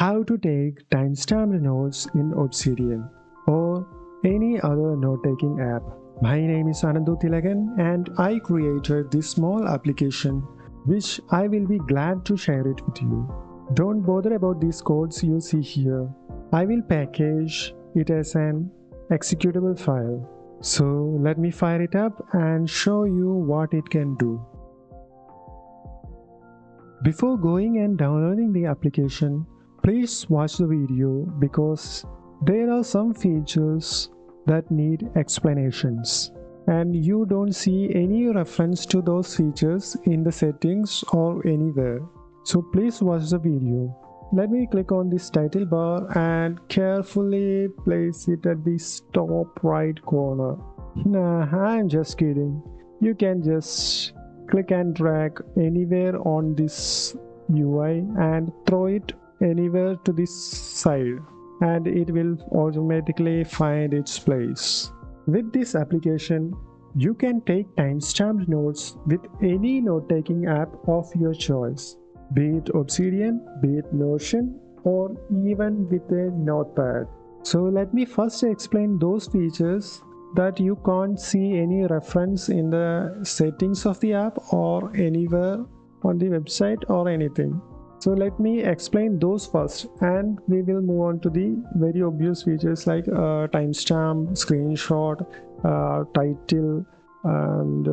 how to take timestamp notes in Obsidian or any other note-taking app. My name is Anandu and I created this small application which I will be glad to share it with you. Don't bother about these codes you see here. I will package it as an executable file. So let me fire it up and show you what it can do. Before going and downloading the application, please watch the video because there are some features that need explanations and you don't see any reference to those features in the settings or anywhere. So please watch the video. Let me click on this title bar and carefully place it at the top right corner. Nah, I'm just kidding. You can just click and drag anywhere on this UI and throw it anywhere to this side and it will automatically find its place. With this application, you can take timestamped notes with any note-taking app of your choice, be it Obsidian, be it Notion, or even with a notepad. So let me first explain those features that you can't see any reference in the settings of the app or anywhere on the website or anything. So let me explain those first and we will move on to the very obvious features like timestamp, screenshot, title, and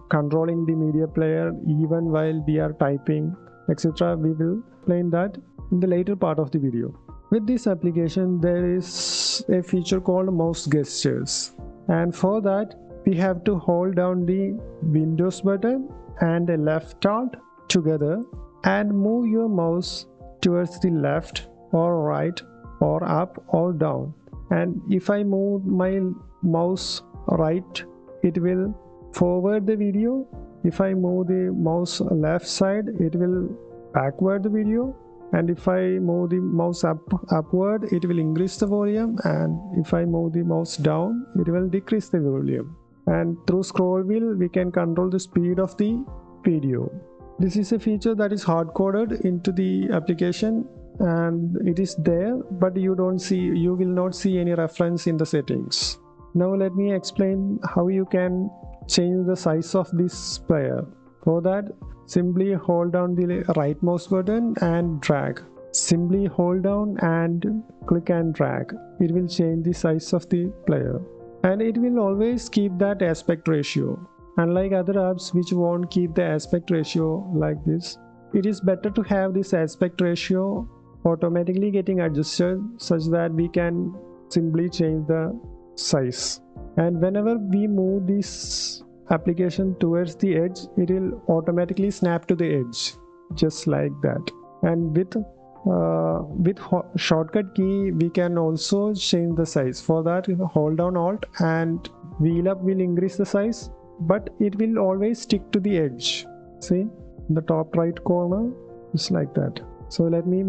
controlling the media player even while we are typing, etc. We will explain that in the later part of the video. With this application, there is a feature called mouse gestures, and for that we have to hold down the Windows button and the left alt together and move your mouse towards the left or right or up or down. And if I move my mouse right, it will forward the video. If I move the mouse left side, it will backward the video. And if I move the mouse upward, it will increase the volume, and if I move the mouse down, it will decrease the volume. And through scroll wheel, we can control the speed of the video. This is a feature that is hard-coded into the application and it is there, but you will not see any reference in the settings. Now let me explain how you can change the size of this player. For that, simply hold down the right mouse button and drag. Simply hold down and click and drag. It will change the size of the player. And it will always keep that aspect ratio. Unlike other apps which won't keep the aspect ratio like this, it is better to have this aspect ratio automatically getting adjusted such that we can simply change the size. And whenever we move this application towards the edge, it will automatically snap to the edge, just like that. And with shortcut key, we can also change the size. For that, hold down Alt and wheel up will increase the size, but it will always stick to the edge. See, in the top right corner, just like that. So let me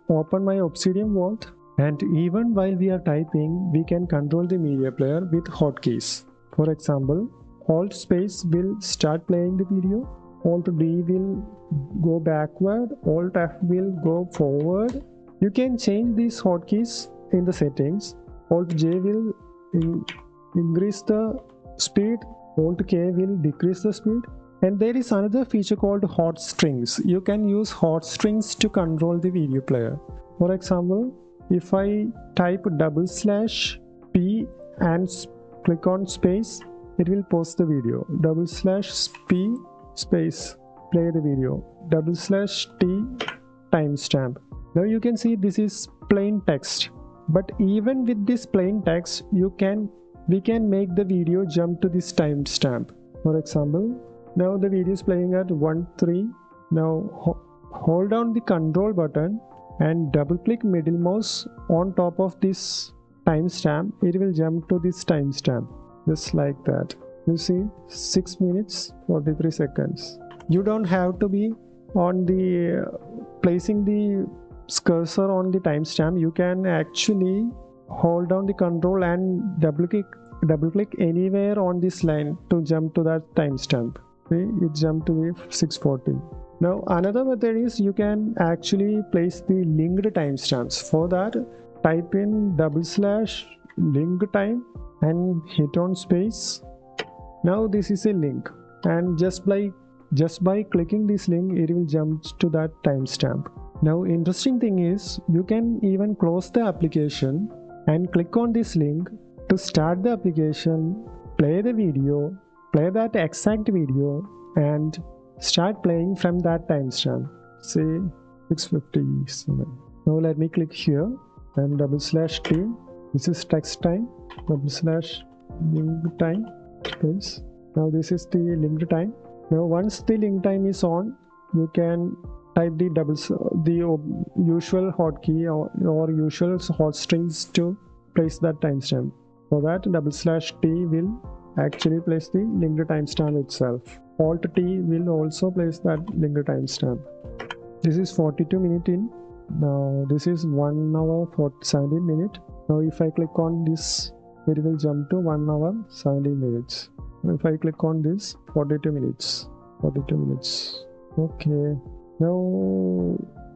open my Obsidian Vault, and even while we are typing, we can control the media player with hotkeys. For example, Alt space will start playing the video, Alt D will go backward, Alt F will go forward. You can change these hotkeys in the settings. Alt J will increase the speed, Alt K will decrease the speed. And there is another feature called Hotstrings. You can use Hotstrings to control the video player. For example, if I type /P and click on space, it will pause the video. /P space, play the video. /T timestamp. Now you can see this is plain text. But even with this plain text, we can make the video jump to this timestamp. For example, now the video is playing at 1:3. Now hold down the control button and double click middle mouse on top of this timestamp. It will jump to this timestamp, just like that. You see, 6 minutes 43 seconds. You don't have to be on the placing the cursor on the timestamp. You can actually hold down the control and double click anywhere on this line to jump to that timestamp. See, it jumped to 6:40. Now another method is you can actually place the linked timestamps. For that, type in /link time and hit on space. Now this is a link, and just by clicking this link, it will jump to that timestamp. Now interesting thing is you can even close the application and click on this link to start the application, play the video, play that exact video, and start playing from that timestamp, say 6:57. Now let me click here and /t. This is text time, /link time space. Now this is the linked time. Now once the link time is on, you can type the usual hotkey or usual hotstrings to place that timestamp. For that, /t will actually place the linked timestamp itself. Alt-T will also place that linked timestamp. This is 42 minutes in. Now this is 1 hour 17 minutes. Now if I click on this, it will jump to 1 hour 17 minutes. If I click on this, 42 minutes. Okay. Now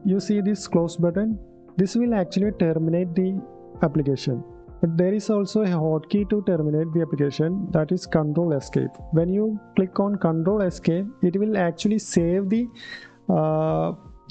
you see this close button. This will actually terminate the application. But there is also a hotkey to terminate the application, that is Control Escape. When you click on Control Escape, it will actually save the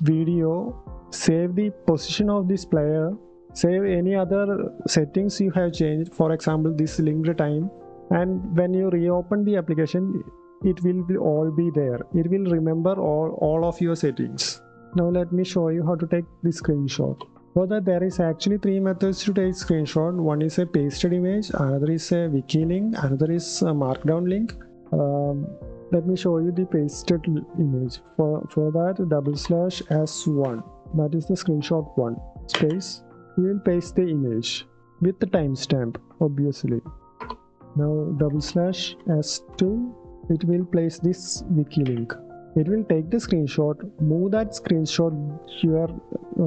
video, save the position of this player, save any other settings you have changed, for example this linked time, and when you reopen the application, it will all be there. It will remember all of your settings. Now let me show you how to take the screenshot. For that, there is actually 3 methods to take screenshot. One is a pasted image, another is a wiki link, another is a markdown link. Let me show you the pasted image. For that, /s1, that is the screenshot 1 space. We will paste the image with the timestamp, obviously. Now /s2, it will place this wiki link. It will take the screenshot, move that screenshot to your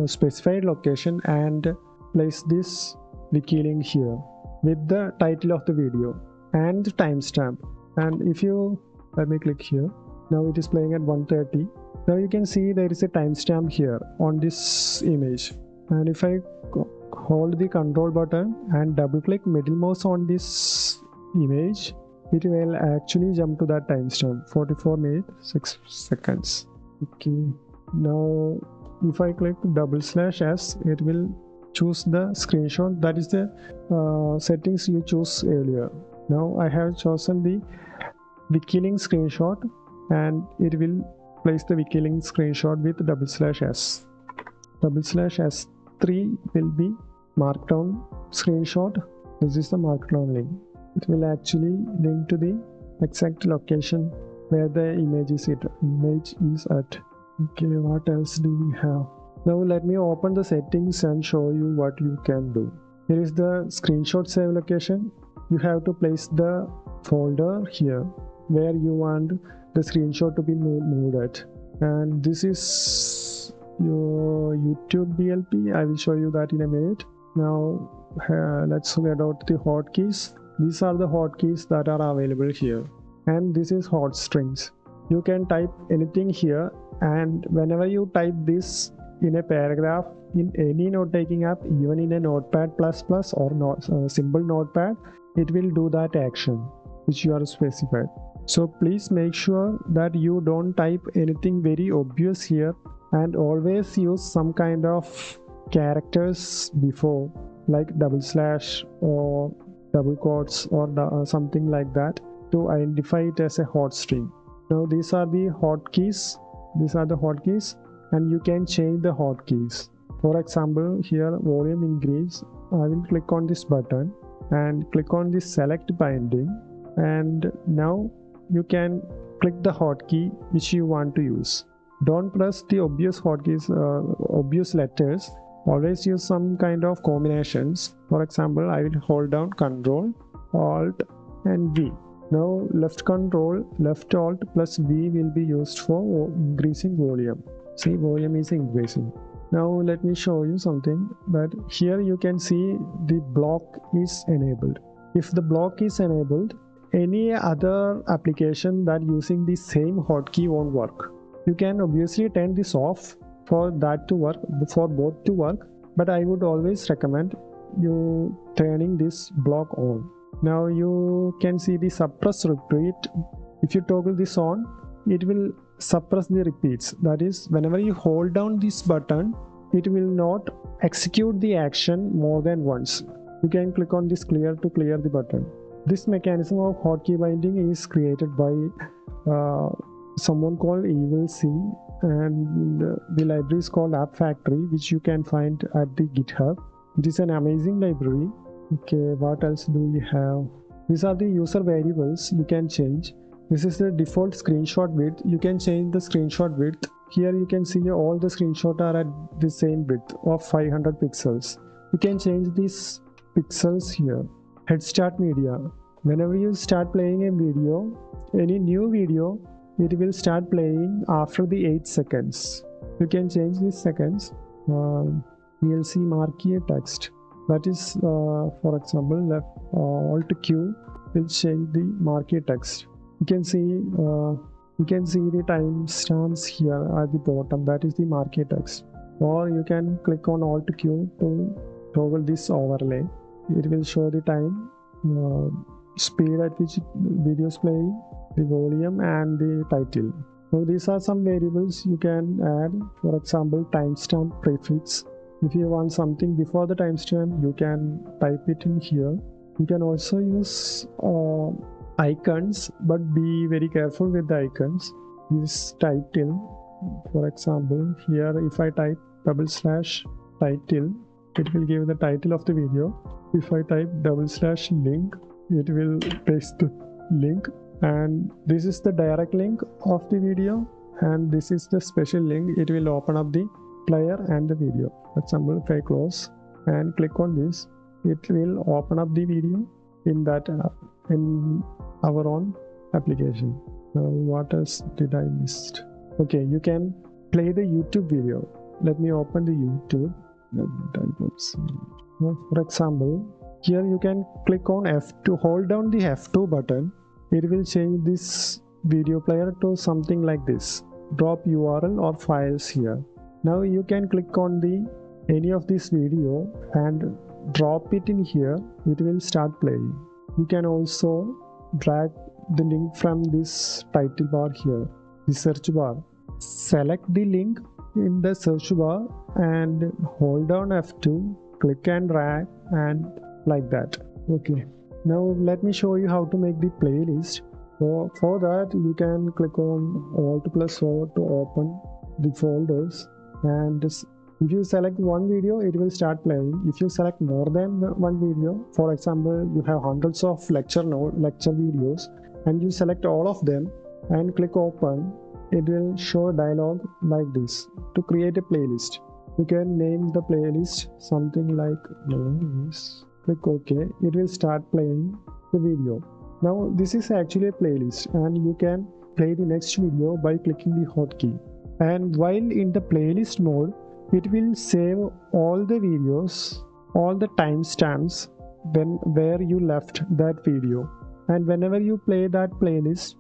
specified location, and place this wiki link here with the title of the video and the timestamp. And if you let me click here, now it is playing at 1:30. Now you can see there is a timestamp here on this image. And if I hold the control button and double click middle mouse on this image, it will actually jump to that timestamp, 44 minutes 6 seconds. Okay. Now if I click /s, it will choose the screenshot. That is the settings you chose earlier. Now I have chosen the wiki link screenshot, and it will place the wiki link screenshot with /s. /s3 will be markdown screenshot. This is the markdown link. It will actually link to the exact location where the image is at. Okay, what else do we have? Now let me open the settings and show you what you can do. Here is the screenshot save location. You have to place the folder here where you want the screenshot to be moved at. And this is your YT-dlp. I will show you that in a minute. Now let's get out the hotkeys. These are the hotkeys that are available here. And this is Hotstrings. You can type anything here, and whenever you type this in a paragraph in any note-taking app, even in a Notepad++ or simple notepad, it will do that action which you are specified. So please make sure that you don't type anything very obvious here, and always use some kind of characters before, like / or double quotes or something like that, to identify it as a hot string. Now these are the hotkeys. And you can change the hotkeys. For example, here volume increase. I will click on this button and click on this select binding, and now you can click the hotkey which you want to use. Don't press the obvious hotkeys, obvious letters. Always use some kind of combinations. For example, I will hold down Control, Alt and V. Now left Control, left Alt plus V will be used for increasing volume. See, volume is increasing. Now let me show you something, that here you can see the block is enabled. If the block is enabled, any other application that using the same hotkey won't work. You can obviously turn this off for that to work, for both to work, but I would always recommend you turning this block on. Now you can see the suppress repeat. If you toggle this on, it will suppress the repeats. That is, whenever you hold down this button, it will not execute the action more than once. You can click on this clear to clear the button. This mechanism of hotkey binding is created by someone called VLC, and the library is called App Factory, which you can find at the GitHub. It is an amazing library. Okay, what else do we have? These are the user variables you can change. This is the default screenshot width. You can change the screenshot width. Here you can see all the screenshots are at the same width of 500 pixels. You can change these pixels here. Head start media. Whenever you start playing a video, any new video, it will start playing after the 8 seconds. You can change these seconds. VLC Marquee text. That is, for example, Alt Q will change the Marquee text. You can see the timestamps here at the bottom. That is the Marquee text. Or you can click on Alt Q to toggle this overlay. It will show the time, speed at which video is playing, the volume, and the title. So these are some variables you can add. For example, timestamp prefix. If you want something before the timestamp, you can type it in here. You can also use icons, but be very careful with the icons. This title, for example, here if I type /title, it will give the title of the video. If I type /link, it will paste the link, and this is the direct link of the video, and this is the special link. It will open up the player and the video. For example, if I close and click on this, it will open up the video in that app, in our own application. Now, what else did I miss? Okay, you can play the YouTube video. Let me open the YouTube. For example, here you can click on F2, hold down the F2 button. It will change this video player to something like this. Drop URL or files here. Now you can click on any of this video and drop it in here. It will start playing. You can also drag the link from this title bar here, the search bar. Select the link in the search bar and hold down F2, click and drag, and like that. Okay, now let me show you how to make the playlist. For that, you can click on Alt+O to open the folders, and if you select one video, it will start playing. If you select more than one video, for example, you have hundreds of lecture videos, and you select all of them and click open, it will show a dialog like this. To create a playlist, you can name the playlist something like click OK. It will start playing the video. Now this is actually a playlist, and you can play the next video by clicking the hotkey. And while in the playlist mode, it will save all the videos, all the timestamps where you left that video. And whenever you play that playlist,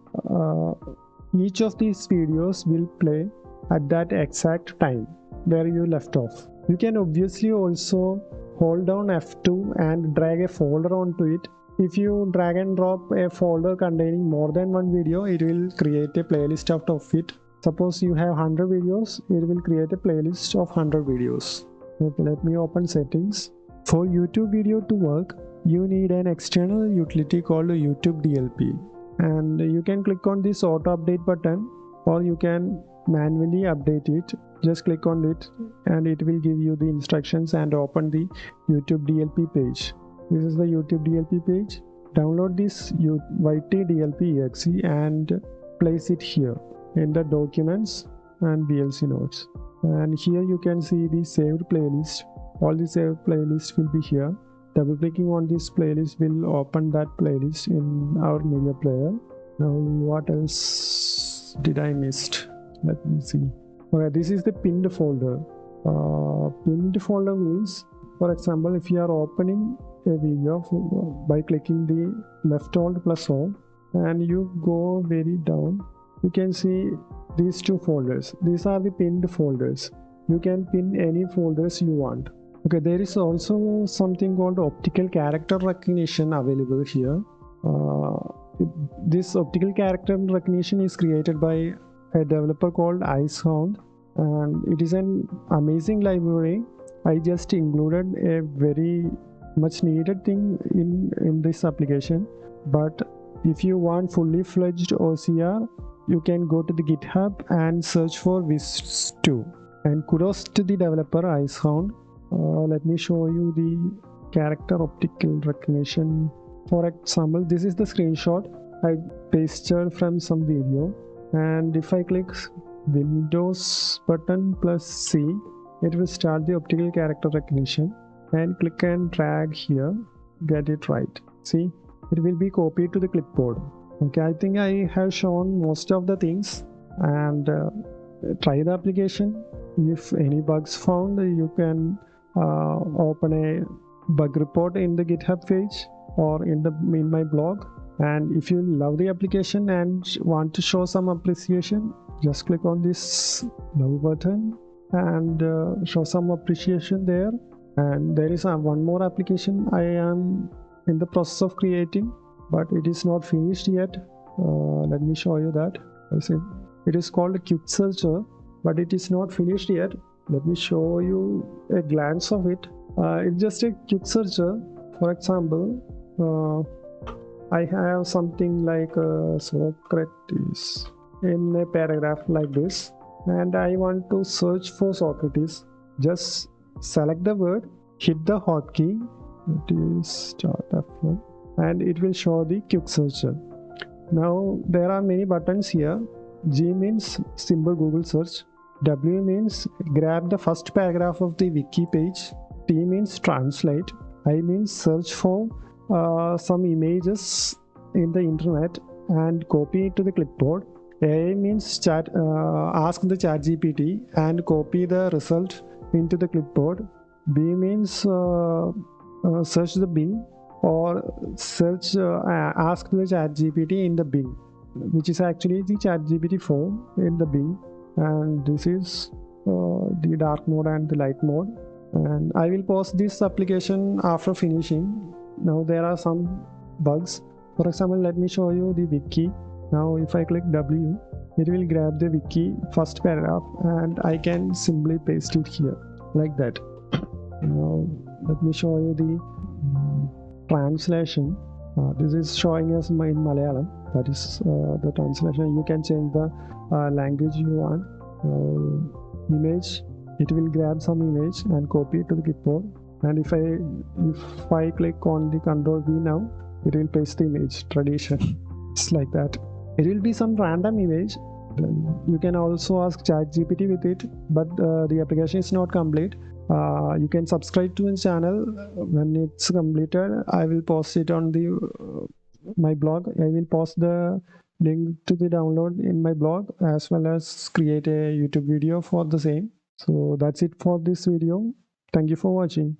each of these videos will play at that exact time where you left off. You can obviously also hold down F2 and drag a folder onto it. If you drag and drop a folder containing more than one video, it will create a playlist out of it. Suppose you have 100 videos, it will create a playlist of 100 videos. Okay, let me open settings. For YouTube video to work, you need an external utility called YT-dlp. And you can click on this auto update button, or you can manually update it. Just click on it and it will give you the instructions and open the YT-dlp page. This is the YT-dlp page. Download this YT-dlp exe and place it here in the documents and VLC notes. And here you can see the saved playlist. All the saved playlists will be here. Double clicking on this playlist will open that playlist in our media player. Now what else did I miss? Let me see. Okay, this is the pinned folder. Pinned folder means, for example, if you are opening a video by clicking the left Alt+O and you go very down, you can see these two folders. These are the pinned folders. You can pin any folders you want. Okay, there is also something called optical character recognition available here. This optical character recognition is created by a developer called Icehound, and it is an amazing library. I just included a very much needed thing in this application. But if you want fully fledged OCR, you can go to the GitHub and search for Wiz2. And kudos to the developer Icehound. Let me show you the character optical recognition. For example, this is the screenshot I pasted from some video, and if I click Windows button plus C, it will start the optical character recognition, and click and drag here, get it right. See, it will be copied to the clipboard. Okay, I think I have shown most of the things, and try the application. If any bugs found, you can open a bug report in the GitHub page or in my blog. And if you love the application and want to show some appreciation, just click on this love button and show some appreciation there. And there is one more application I am in the process of creating, but it is not finished yet. Let me show you that. It is called a quick searcher, but it is not finished yet. Let me show you a glance of it. It's just a quick searcher. For example, I have something like Socrates in a paragraph like this, and I want to search for Socrates. Just select the word, hit the hotkey, it is start F1, and it will show the quick searcher. Now there are many buttons here. G means simple Google search. W means grab the first paragraph of the wiki page. T means translate. I means search for some images in the internet and copy it to the clipboard. A means ask the ChatGPT and copy the result into the clipboard. B means search the bin, or ask the ChatGPT in the bin, which is actually the ChatGPT form in the bin. And this is the dark mode and the light mode. And I will post this application after finishing. Now there are some bugs. For example, let me show you the wiki. Now if I click W, it will grab the wiki first paragraph, and I can simply paste it here like that. Now let me show you the translation. This is showing us in Malayalam. That is the translation. You can change the language you want. Image, it will grab some image and copy it to the clipboard. And if I click on the Ctrl V now, it will paste the image. Tradition. It's like that. It will be some random image. Then you can also ask ChatGPT with it, but the application is not complete. You can subscribe to the channel. When it's completed, I will post it on the my blog. I will post the link to the download in my blog, as well as create a YouTube video for the same. So that's it for this video. Thank you for watching.